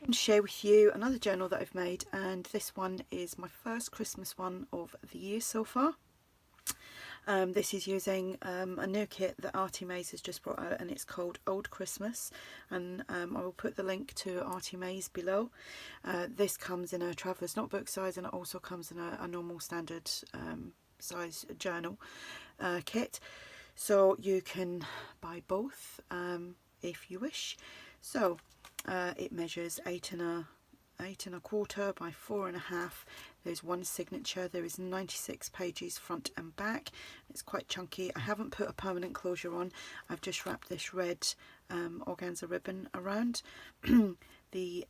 to share with you another journal that I've made, and this one is my first Christmas one of the year so far. This is using a new kit that ARTYmaze has just brought out, and it's called Old Christmas, and I will put the link to ARTYmaze below. This comes in a traveller's notebook size, and it also comes in a normal standard size journal kit, so you can buy both if you wish. So it measures 8.25 by 4.5. There's one signature. There is 96 pages front and back. It's quite chunky. I haven't put a permanent closure on. I've just wrapped this red organza ribbon around. The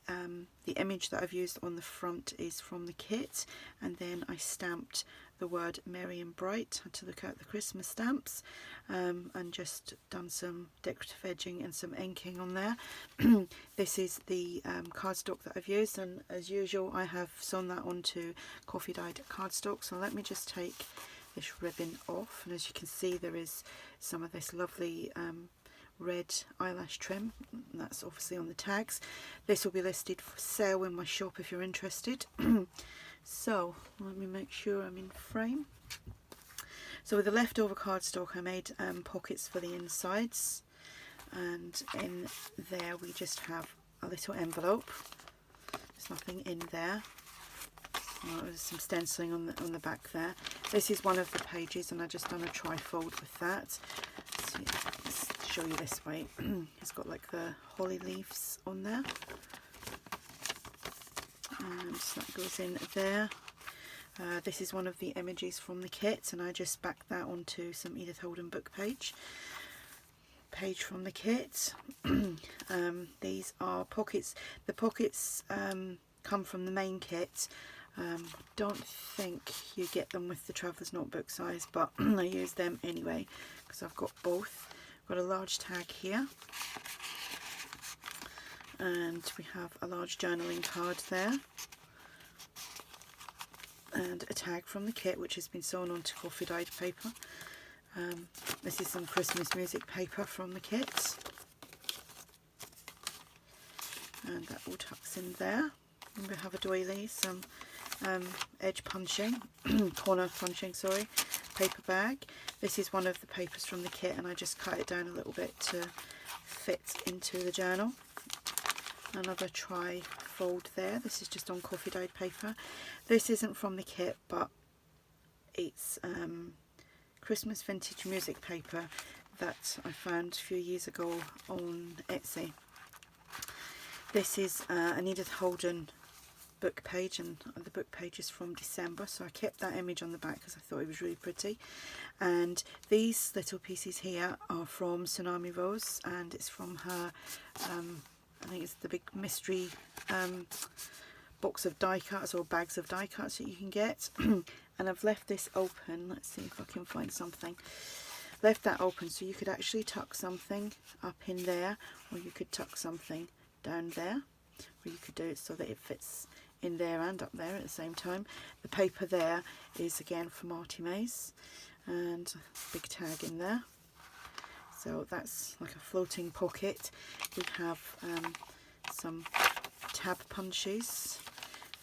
image that I've used on the front is from the kit, and then I stamped the word Merry and Bright. I had to look out the Christmas stamps, and just done some decorative edging and some inking on there. This is the cardstock that I've used, and as usual I have sewn that onto coffee dyed cardstock. So let me just take this ribbon off, and as you can see there is some of this lovely red eyelash trim. That's obviously on the tags. This will be listed for sale in my shop if you're interested. So let me make sure I'm in frame. So with the leftover cardstock I made pockets for the insides, and in there we just have a little envelope. There's nothing in there. Oh, there's some stenciling on the back there. This is one of the pages, and I just done a trifold with that. So let's show you this way. It's got like the holly leaves on there, and that goes in there. This is one of the images from the kit, and I just backed that onto some Edith Holden book page from the kit. These are pockets. The pockets come from the main kit. Don't think you get them with the traveller's notebook size, but I use them anyway because I've got both. Got a large tag here, and we have a large journaling card there, and a tag from the kit which has been sewn onto coffee dyed paper. This is some Christmas music paper from the kit, and that all tucks in there. And we have a doily, some edge punching, corner punching, sorry, paper bag. This is one of the papers from the kit, and I just cut it down a little bit to fit into the journal. Another tri-fold there. This is just on coffee dyed paper. This isn't from the kit, but it's Christmas vintage music paper that I found a few years ago on Etsy. This is an Edith Holden book page, and the book page is from December, so I kept that image on the back because I thought it was really pretty. And these little pieces here are from Tsunami Rose, and it's from her I think it's the big mystery box of die cuts, or bags of die cuts that you can get. And I've left this open. Let's see if I can find something. Left that open so you could actually tuck something up in there, or you could tuck something down there, or you could do it so that it fits in there and up there at the same time. The paper there is again from ARTYmaze, and a big tag in there. So that's like a floating pocket. We have some tab punches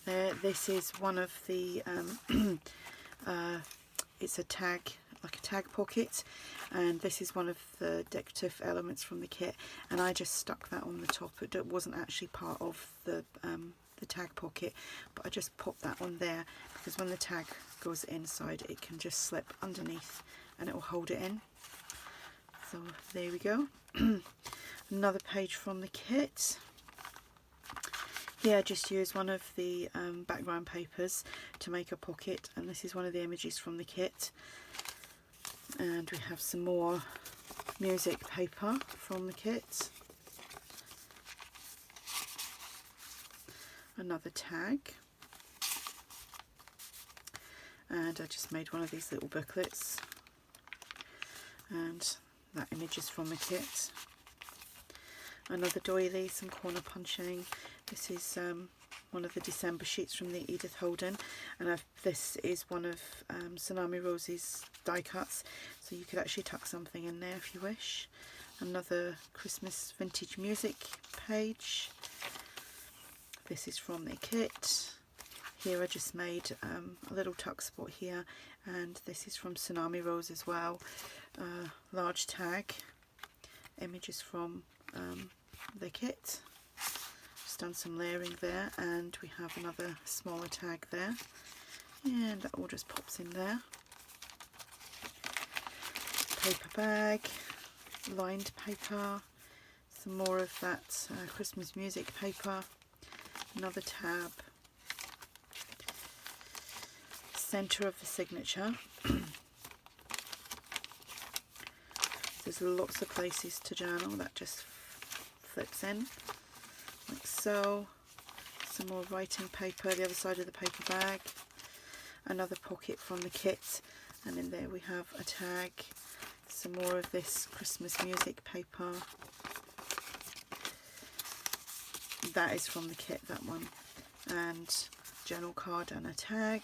there. This is one of the it's a tag, like a tag pocket, and this is one of the decorative elements from the kit, and I just stuck that on the top. It wasn't actually part of the tag pocket, but I just popped that on there because when the tag goes inside it can just slip underneath and it will hold it in. So there we go. Another page from the kit. Here I just used one of the background papers to make a pocket, and this is one of the images from the kit. And we have some more music paper from the kit. Another tag. And I just made one of these little booklets. And that image is from the kit. Another doily, some corner punching. This is one of the December sheets from the Edith Holden, and this is one of Tsunami Rose's die cuts, so you could actually tuck something in there if you wish. Another Christmas vintage music page. This is from their kit. Here I just made a little tuck spot here, and this is from Tsunami Rose as well. Large tag, images from the kit. Just done some layering there, and we have another smaller tag there, and that all just pops in there. Paper bag, lined paper, some more of that Christmas music paper, another tab, centre of the signature. There's lots of places to journal, that just flips in like so. Some more writing paper, the other side of the paper bag, another pocket from the kit, and in there we have a tag, some more of this Christmas music paper. That is from the kit, that one, and journal card and a tag.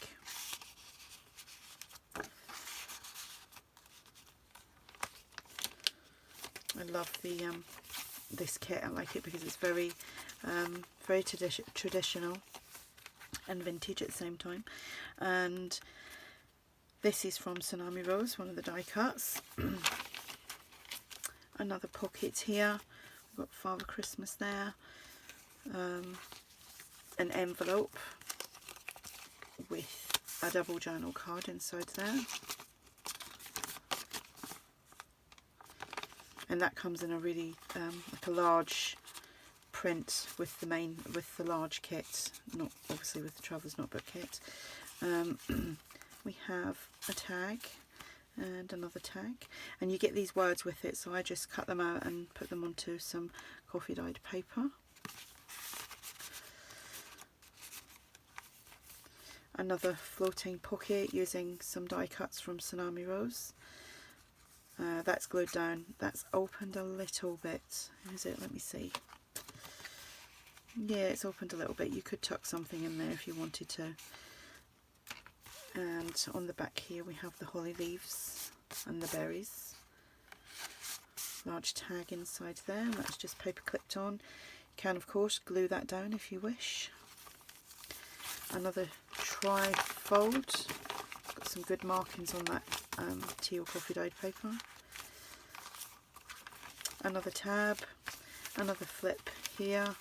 I love the this kit. I like it because it's very traditional and vintage at the same time. And this is from Tsunami Rose, one of the die cuts. Another pocket here. We've got Father Christmas there. An envelope with a double journal card inside there. And that comes in a really like a large print with the large kit, not obviously with the Traveller's Notebook kit. We have a tag and another tag, and you get these words with it, so I just cut them out and put them onto some coffee dyed paper. Another floating pocket using some die cuts from Tsunami Rose. That's glued down. That's opened a little bit. Is it? Let me see. Yeah, it's opened a little bit. You could tuck something in there if you wanted to. And on the back here we have the holly leaves and the berries. Large tag inside there, and that's just paper clipped on. You can of course glue that down if you wish. Another tri-fold. Got some good markings on that teal coffee dyed paper. Another tab, another flip here.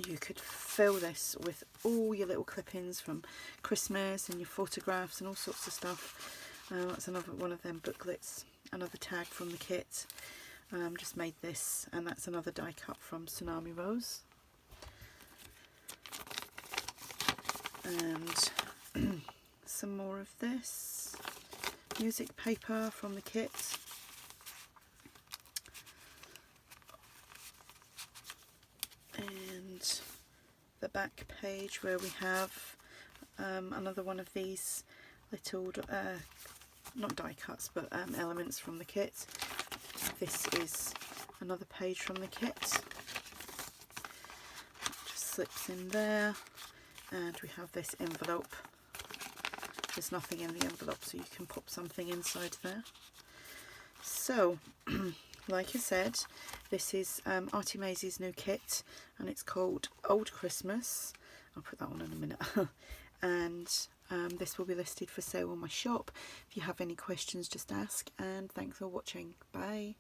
You could fill this with all your little clippings from Christmas and your photographs and all sorts of stuff. That's another one of them booklets. Another tag from the kit. Just made this, and that's another die cut from Tsunami Rose. And some more of this music paper from the kit. And the back page where we have another one of these little, not die cuts, but elements from the kit. This is another page from the kit. Just slips in there. And we have this envelope. There's nothing in the envelope, so you can pop something inside there. So, like I said, this is ARTYmaze's new kit, and it's called Old Christmas. I'll put that on in a minute. And this will be listed for sale on my shop. If you have any questions, just ask, and thanks for watching. Bye.